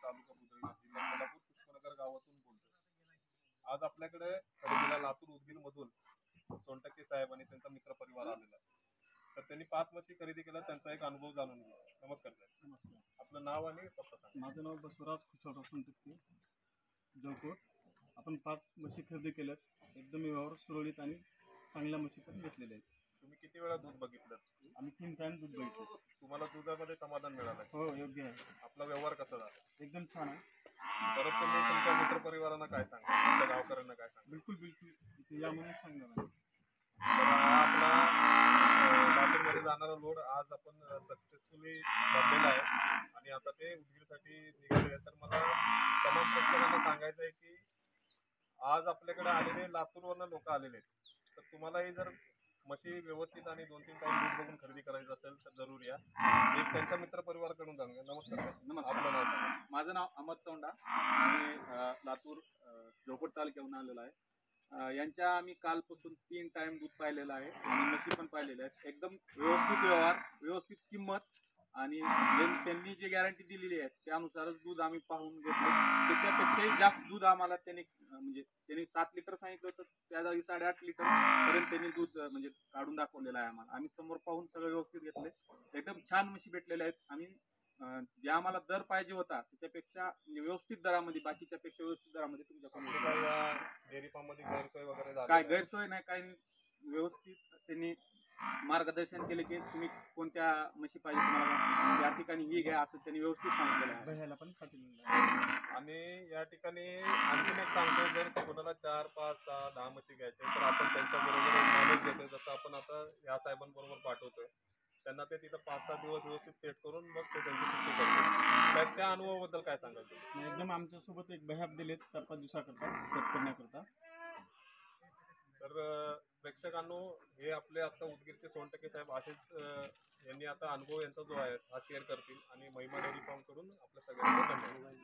तालुका बुद्रुक, जिल्हा कोल्हापूर, पुष्पनगर गावातून बोलतोय. आज आपल्याकडे खरेदीला लातूर उदगीर मधून सोनटक्के साहेब आणि त्यांचा मित्र परिवार आलेला आहे. तर त्यांनी 5 म्हशी खरेदी केल्या, त्यांचा एक अनुभव जाणून घेऊ. नमस्कार साहेब. नमस्कार. आपलं नाव आणि पत्ता सांगा. माझं नाव बसवराज खुशावराव सोनटक्के, जळकोट. आपण 5 म्हशी खरेदी केल्यात. एकदम व्यवहार सुरळीत आणि चांगल्या म्हशी पण घेतलेल्या आहेत. तुम्ही किती वेळा दूध बघितलं? आम्ही 3 टाइम दूध बघितलं. तुम्हाला दुधामध्ये समाधान मिळालं? हो, योग्य आहे. आपला व्यवहार कसा झाला? एकदम छान आहे. परत तुम्ही तुमच्या मित्रपरिवारांना काय सांगा, तुमच्या गावकऱ्यांना काय सांगा? बिलकुल इथे या म्हणून सांगणार आहे. तर हा आपला लातूरमध्ये जाणारा लोड आज आपण सक्सेसफुली भरलेला आहे आणि आता ते उदगीरसाठी निघाले आहे. तर मला तमाम प्रेक्षकांना सांगायचं आहे की आज आपल्याकडे आलेले लातूरवरनं लोक आलेले आहेत. तर तुम्हालाही जर म्हशी व्यवस्थित आणि 2-3 टाइम दूध बघून खरेदी करायचं असेल तर जरूर या. एक त्यांच्या मित्रपरिवाराकडून जाणूया. नमस्कार साहेब. नमस्कार. आपलं नाव सांगा. माझं नाव अहमद चौंडा. मी लातूर जळकोट तालुक्याहून आलेलो आहे. यांच्या आम्ही कालपासून 3 टाइम दूध पाहिलेलं आहे आणि म्हशी पण पाहिलेल्या आहेत. एकदम व्यवस्थित व्यवहार, व्यवस्थित किंमत आणि त्यांनी जी गॅरंटी दिलेली आहे त्यानुसारच दूध आम्ही पाहून घेतलं. त्याच्यापेक्षाही जास्त दूध आम्हाला त्यांनी 7 लिटर सांगितलं होतं, त्या जागी 8.5 लिटर पर्यंत त्यांनी दूध म्हणजे काढून दाखवलेलं आहे आम्हाला. आम्ही समोर पाहून सगळं व्यवस्थित घेतले. एकदम छान म्हशी भेटलेल्या आहेत. आम्ही जे आम्हाला दर पाहिजे होता त्याच्यापेक्षा म्हणजे व्यवस्थित दरामध्ये, बाकीच्या पेक्षा व्यवस्थित दरामध्ये तुमच्याकडून काय या डेअरी फार्म मध्ये गैरसोय वगैरे झाली? काय गैरसोय नाही, काही व्यवस्थित त्यांनी मार्गदर्शन केले की तुम्ही कोणत्या म्हशी पाहिजे, तुम्हाला या ठिकाणी ही घ्या असं त्यांनी व्यवस्थित सांगितलेलं आहे. बघायला पण पाठवलेलं. आणि या ठिकाणी आणखीन एक सांगतो, जर कोणाला 4, 5, 6, 10 म्हशी घ्यायचे तर आपण त्यांच्याबरोबर एक माणूस घेतोय. जसं आपण आता या साहेबांबरोबर पाठवतोय, त्यांना ते तिथं 5-6 दिवस व्यवस्थित सेट करून मग ते त्यांची सुट्टी करतात. साहेब, त्या अनुभवाबद्दल काय सांगाल तुम्ही? एकदम आमच्यासोबत एक बॅहॅप दिलेत 4-5 दिवसाकरता सेट करण्याकरता. तर प्रेक्षकांनो, हे आपले आता उदगीरचे सोनटक्के साहेब असेच यांनी आता अनुभव यांचा जो आहे हा शेअर करतील आणि महिमा डेअरी फार्म करून आपल्या सगळ्यांना धन्यवाद.